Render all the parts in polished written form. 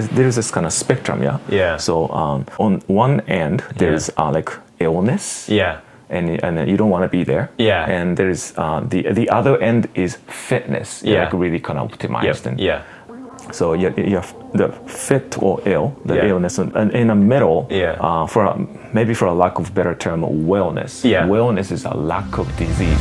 there's this kind of spectrum, yeah. Yeah. So on one end there's like illness. Yeah. And you don't want to be there. Yeah. And there's the other end is fitness. Yeah. Like really kind of optimized. And yeah. so you have the fit or ill, the Yeah. illness, and in the middle, Yeah. Maybe for a lack of better term, wellness. Yeah. Wellness is a lack of disease.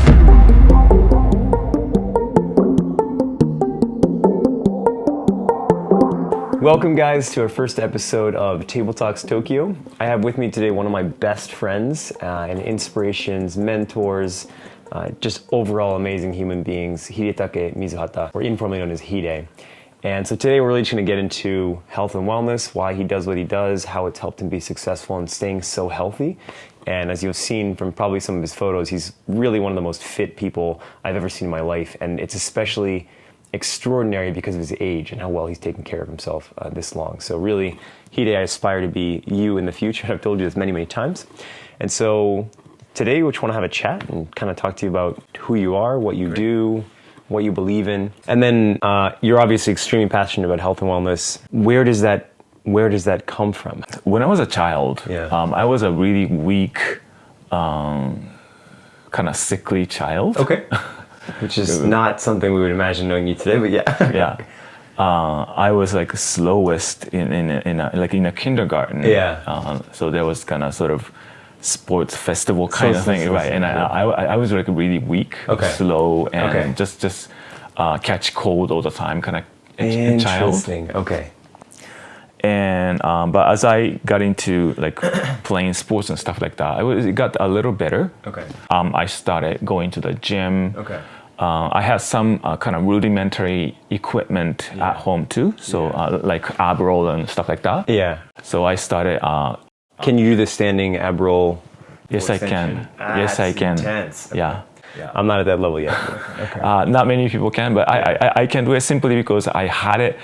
Welcome guys to our first episode of Table Talks Tokyo. I have with me today one of my best friends and inspirations, mentors, just overall amazing human beings, Hidetaka Mizohata, or informally known as Hide. And so today we're really just going to get into health and wellness, why he does what he does, how it's helped him be successful and staying so healthy. And as you've seen from probably some of his photos, he's really one of the most fit people I've ever seen in my life. And it's especially extraordinary because of his age and how well he's taken care of himself this long. So really, Hide, I aspire to be you in the future. I've told you this many, many times. And so today we just want to have a chat and kind of talk to you about who you are, what you do, what you believe in. And then you're obviously extremely passionate about health and wellness. Where does that come from? When I was a child, I was a really weak, kind of sickly child. Okay. Which is not something we would imagine knowing you today, but yeah. Yeah. I was like slowest in a kindergarten. Yeah. So there was kind of sort of sports festival kind of thing, right? And I was like really weak, slow, and just catch cold all the time, kind of child. Interesting. Okay. And but as I got into like playing sports and stuff like that, it got a little better. Okay. I started going to the gym. Okay. I had some kind of rudimentary equipment at home too, so like ab roll and stuff like that. Yeah. So I started. Can you do the standing ab roll? Yes, I can. Yes, I can. Intense. Okay. Yeah. I'm not at that level yet. Okay. Not many people can, but I can do it simply because I had it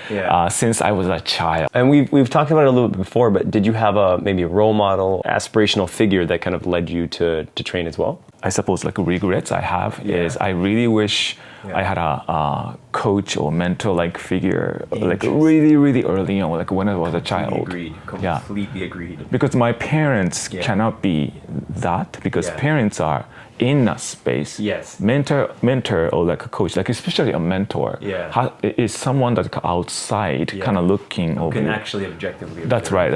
since I was a child. And we've talked about it a little bit before, but did you have maybe a role model, aspirational figure that kind of led you to train as well? I suppose like regrets I have is I really wish I had a coach or mentor like figure like really, really early on, like when I was a child. Completely agreed. Because my parents cannot be that, because parents are in a space. Yes. Mentor or like a coach, like especially a mentor, is someone that's outside kind of looking over. Can actually objectively. That's right.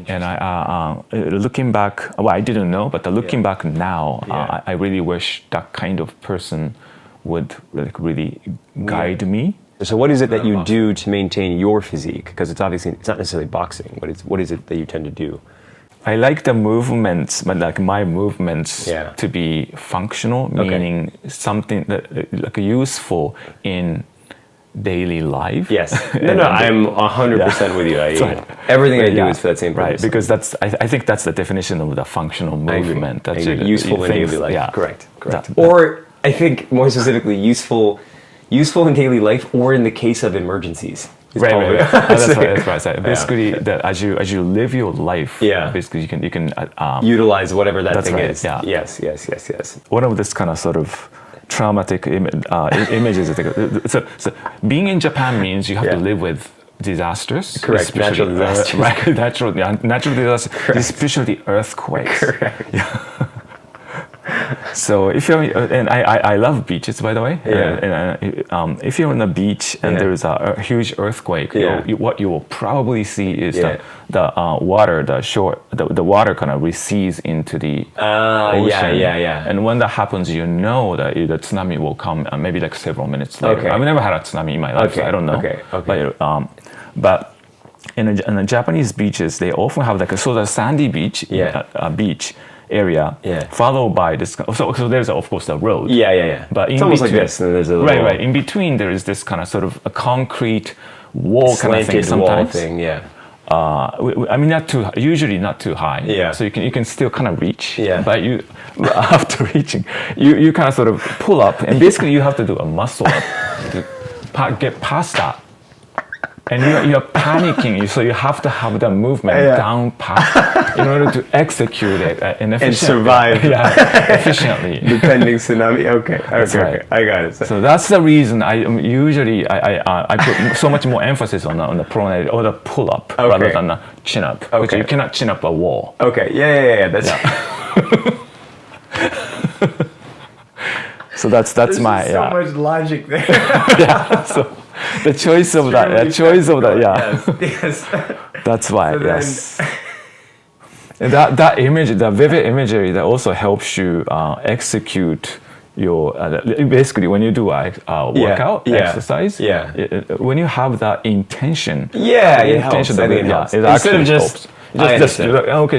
And I looking back, well, I didn't know, but looking back now, I really wish that kind of person would like really guide me. So what is it that you do to maintain your physique? Because it's not necessarily boxing. What is it that you tend to do? I like the movements, but like my movements to be functional, meaning something that like useful in daily life. Yes. No, I'm 100% with you. Everything I do is for that same purpose. Right, because I think that's the definition of the functional movement. That's useful in daily life. Yeah. Correct. Or I think more specifically, useful in daily life, or in the case of emergencies. Right. That's right. Basically, as you live your life, basically you can utilize whatever that thing is. Yeah. Yes. One of this kind of sort of traumatic images. So being in Japan means you have to live with disasters. Correct. Natural disasters. Right. Natural disasters, especially earthquakes. Correct. Yeah. So if you're, and I love beaches, by the way. If you're on the beach and there is a huge earthquake, what you will probably see is the water, the water kind of recedes into the ocean. And when that happens, you know that the tsunami will come maybe like several minutes later. I've never had a tsunami in my life, so I don't know. But in the Japanese beaches, they often have like the sandy beach, beach area, followed by this. So there's of course the road. But it's almost like this. And there's a little right. In between, there is this kind of sort of a concrete wall kind of thing. Sometimes. I mean, usually not too high. So you can still kind of reach. But you, after reaching, you kind of sort of pull up, and basically you have to do a muscle up to get past that. and you're panicking, so you have to have the movement down pat in order to execute it and survive efficiently. Depending tsunami. Okay, right. I got it. So that's the reason I usually put so much more emphasis on the pronated or the pull up rather than the chin up. Because you cannot chin up a wall. Okay, yeah. That's So that's my so much logic there. So the choice of that, Yes. That's why. So yes. And that image, the vivid imagery, that also helps you execute your basically when you do a workout exercise. When you have that intention. It helps. It helps. It Instead of just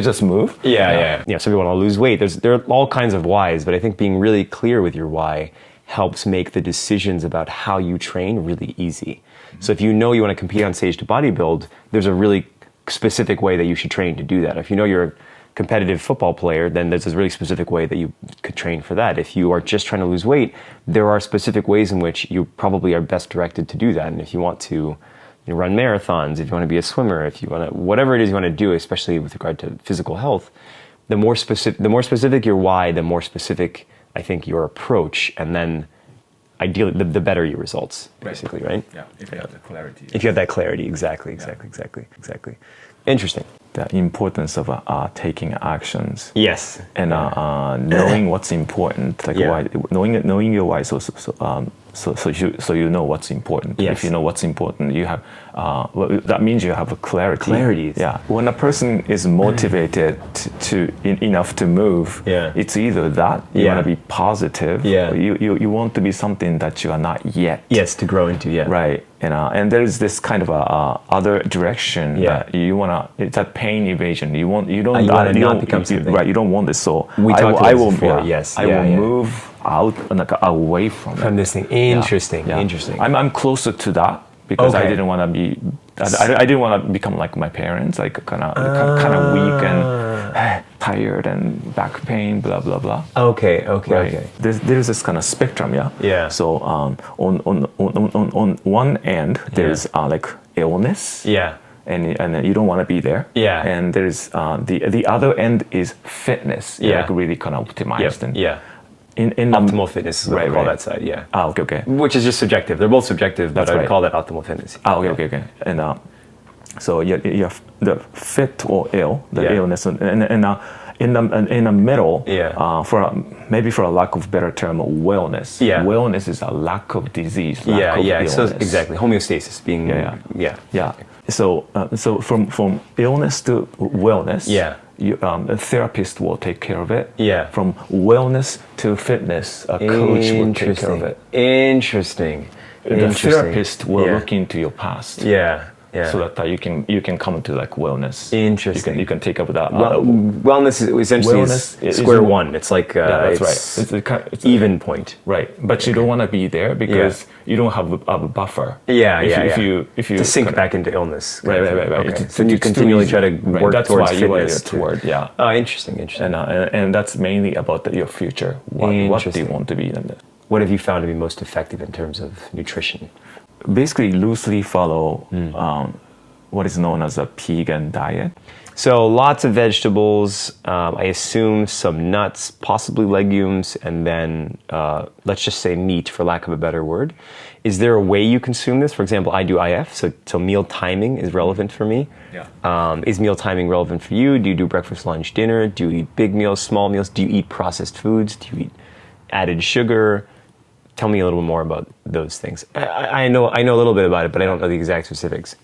just move. Yeah. So if you want to lose weight, there are all kinds of whys, but I think being really clear with your why helps make the decisions about how you train really easy. So if you know you want to compete on stage to bodybuild, there's a really specific way that you should train to do that. If you know you're a competitive football player, then there's a really specific way that you could train for that. If you are just trying to lose weight, there are specific ways in which you probably are best directed to do that. And if you want to run marathons, if you want to be a swimmer, if you want to, whatever it is you want to do, especially with regard to physical health, the more specific your why, the more specific I think your approach, and then ideally the better your results, basically, right? Yeah, if you have the clarity. If you have that clarity, exactly. Interesting. The importance of taking actions. Yes. And knowing what's important, like why, knowing your why, so you know what's important. Yes. If you know what's important, you have that means you have a clarity. Clarity. Yeah. When a person is motivated enough to move, it's either that you want to be positive, you want to be something that you are not yet. Yes, to grow into. Yeah. Right. And there's this kind of other direction that you wanna. It's a pain evasion. You don't become something. Right. You don't want this. So I will move out away from this thing. Interesting. I'm closer to that because I didn't want to be. I didn't want to become like my parents, like kind of weak and tired and back pain, blah blah blah. Okay. There's this kind of spectrum, Yeah. So on one end there's like illness. Yeah. And you don't want to be there. Yeah. And there's the other end is fitness. Yeah. Like really kind of optimized and. Yeah. In optimal fitness is what I call that side, yeah. Okay. Which is just subjective. They're both subjective, but I would call that optimal fitness. Okay. And so you have the fit or ill, the illness, and in the middle, for a lack of better term, wellness. Yeah. Wellness is a lack of disease. Lack of illness. So exactly, homeostasis being. Yeah. So from illness to wellness. Yeah. A therapist will take care of it. Yeah. From wellness to fitness, a coach will take care of it. Interesting. The therapist will look into your past. Yeah. So that you can come to like wellness. Interesting. You can take up that. Wellness is essentially square one. It's like that's right. It's even point. Right, but you don't want to be there because you don't have a buffer. If you to sink back into illness. Right. Okay. So you continually try to work towards fitness. Yeah. Interesting. And that's mainly about your future. What do you want to be? What have you found to be most effective in terms of nutrition? Basically loosely follow what is known as a vegan diet. So lots of vegetables, I assume some nuts, possibly legumes, and then let's just say meat for lack of a better word. Is there a way you consume this? For example, I do IF, so meal timing is relevant for me. Yeah. Is meal timing relevant for you? Do you do breakfast, lunch, dinner? Do you eat big meals, small meals? Do you eat processed foods? Do you eat added sugar? Tell me a little more about those things. I know a little bit about it, but I don't know the exact specifics.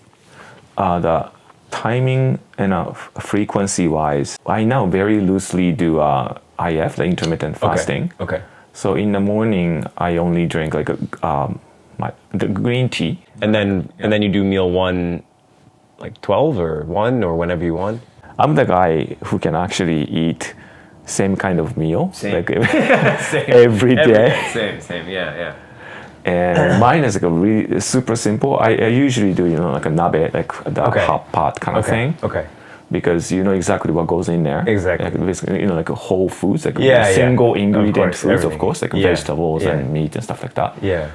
The timing and frequency-wise, I now very loosely do IF, the intermittent fasting. Okay. So in the morning, I only drink like the green tea, and then you do meal one, like 12 or 1 or whenever you want. I'm the guy who can actually eat same kind of meal like every day. Same, yeah. And mine is like a really super simple. I usually do like a nabe, like the hot pot kind of thing. Okay. Because you know exactly what goes in there. Exactly. Like basically, like a whole foods, like single ingredient foods, of course, like vegetables and meat and stuff like that. Yeah.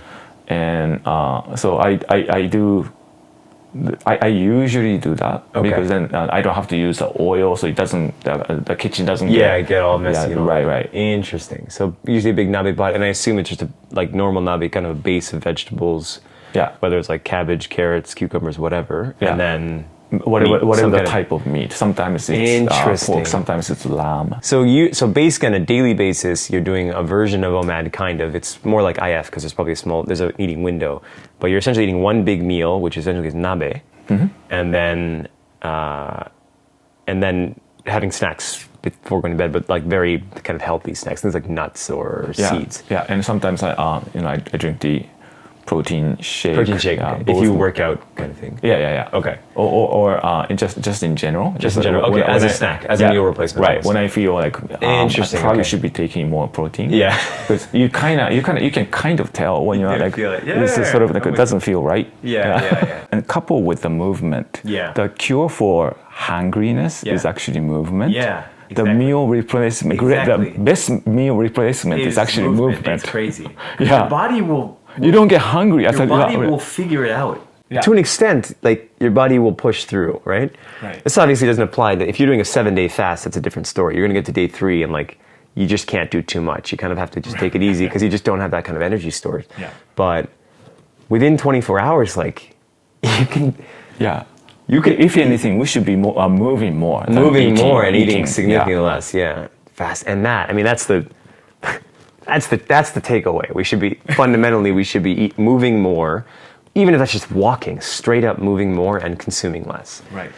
And so I do I usually do that Okay. because then I don't have to use the oil, so it doesn't the kitchen doesn't get all messy. Yeah, right. Interesting. So usually a big nabe pot, and I assume it's just a like normal nabe, kind of a base of vegetables. Yeah. Whether it's like cabbage, carrots, cucumbers, whatever, Yeah. and then whatever the kind of- type of meat. Sometimes it's Interesting. pork, sometimes it's lamb. So basically on a daily basis, you're doing a version of OMAD, kind of. It's more like IF because there's probably there's an eating window, but you're essentially eating one big meal, which essentially is nabe, and then having snacks before going to bed, but like very kind of healthy snacks, things like nuts or seeds. Yeah, and sometimes I drink the protein shake. Protein shake, okay. If you work out, kind of thing. Yeah. Okay. Or just in general. Just in general. Okay, as a snack, as a meal replacement. Right. When I feel like Interesting, I probably okay. should be taking more protein. Yeah. Because you can kind of tell when you're like feel it. this is sort of like it doesn't feel right. Yeah. And coupled with the movement. Yeah. The cure for hungriness is actually movement. Yeah. The Exactly. meal replacement, Exactly. the best meal replacement is actually movement. It's crazy. Yeah. Your body will You don't get hungry. figure it out. Yeah. To an extent, like your body will push through, right? Right. This obviously doesn't apply that if you're doing a 7-day fast, that's a different story. You're gonna get to day 3 and like you just can't do too much. You kind of have to just take it easy because you just don't have that kind of energy stored. Yeah. But within 24 hours, like you can If anything, we should be moving more. than moving more and eating significantly Yeah. less. Yeah. Fast. And that, I mean, that's the takeaway. We should be fundamentally moving more, even if that's just walking, straight up moving more and consuming less. Right.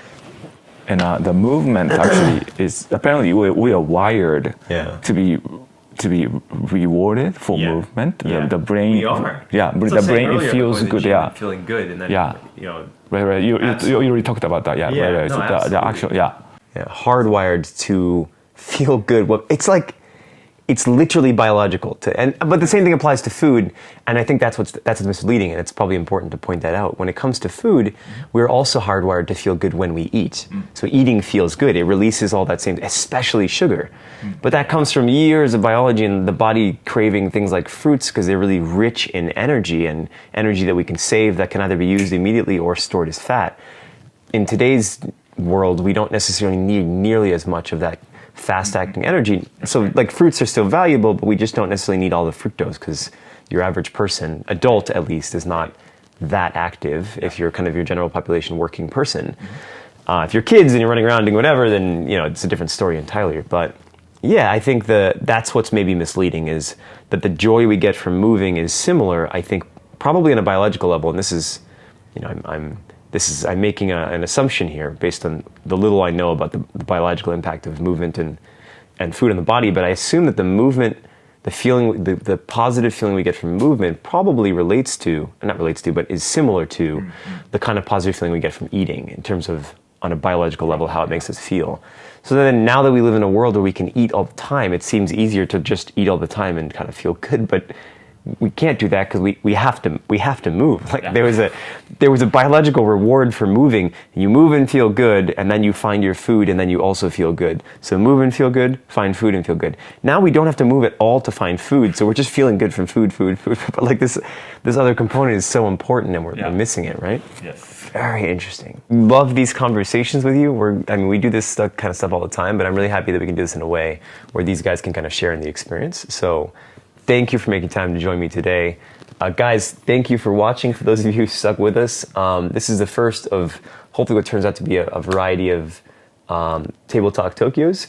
And the movement actually is apparently we are wired to be rewarded for movement. The brain. We are. Yeah, but the brain it feels good. Yeah. Feeling good, and then Right. You already talked about that. Yeah. Yeah, Right. no, So the actual. Yeah. hardwired to feel good. Well, it's literally biological but the same thing applies to food, and I think that's what's misleading, and it's probably important to point that out. When it comes to food, we're also hardwired to feel good when we eat. So eating feels good. It releases all that same, especially sugar. But that comes from years of biology and the body craving things like fruits because they're really rich in energy, and energy that we can save that can either be used immediately or stored as fat. In today's world, we don't necessarily need nearly as much of that fast-acting energy. So like fruits are still valuable, but we just don't necessarily need all the fructose because your average person, adult at least, is not that active if you're kind of your general population working person. If you're kids and you're running around doing whatever, then it's a different story entirely. But yeah, I think that's what's maybe misleading, is that the joy we get from moving is similar, I think, probably on a biological level, and this is, I'm making an assumption here based on the little I know about the biological impact of movement and food in the body, but I assume that the movement, the feeling, the positive feeling we get from movement probably but is similar to the kind of positive feeling we get from eating in terms of, on a biological level, how it makes us feel. So then now that we live in a world where we can eat all the time, it seems easier to just eat all the time and kind of feel good, but we can't do that because we have to move. Like there was a biological reward for moving. You move and feel good, and then you find your food, and then you also feel good. So move and feel good, find food and feel good. Now we don't have to move at all to find food, so we're just feeling good from food. But like this other component is so important, and we're missing it, right? Yes. Very interesting. Love these conversations with you. We do this kind of stuff all the time, but I'm really happy that we can do this in a way where these guys can kind of share in the experience. So thank you for making time to join me today. Guys, thank you for watching. For those of you who stuck with us, this is the first of hopefully what turns out to be a variety of Table Talk Tokyos.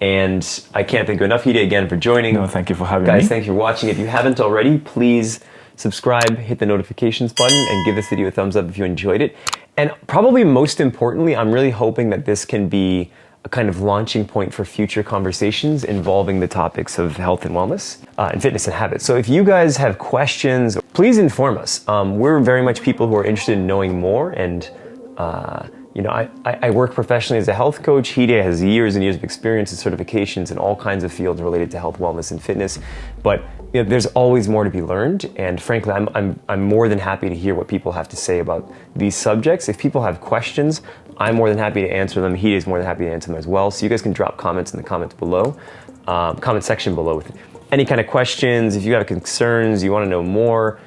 And I can't thank you enough, Hide, again for joining. No, thank you for having me. Guys, thank you for watching. If you haven't already, please subscribe, hit the notifications button, and give this video a thumbs up if you enjoyed it. And probably most importantly, I'm really hoping that this can be a kind of launching point for future conversations involving the topics of health and wellness and fitness and habits. So if you guys have questions, please inform us. We're very much people who are interested in knowing more, and I work professionally as a health coach. Hide has years and years of experience and certifications in all kinds of fields related to health, wellness, and fitness. But there's always more to be learned, and frankly, I'm more than happy to hear what people have to say about these subjects. If people have questions, I'm more than happy to answer them. Hide is more than happy to answer them as well. So you guys can drop comments in the comment section below with any kind of questions. If you have concerns, you want to know more,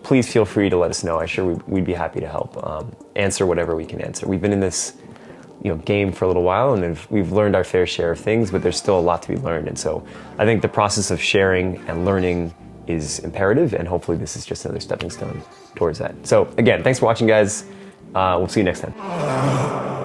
please feel free to let us know. I'm sure we'd be happy to help answer whatever we can answer. We've been in this game for a little while, and we've learned our fair share of things, but there's still a lot to be learned. And so I think the process of sharing and learning is imperative, and hopefully this is just another stepping stone towards that. So again, thanks for watching, guys. We'll see you next time.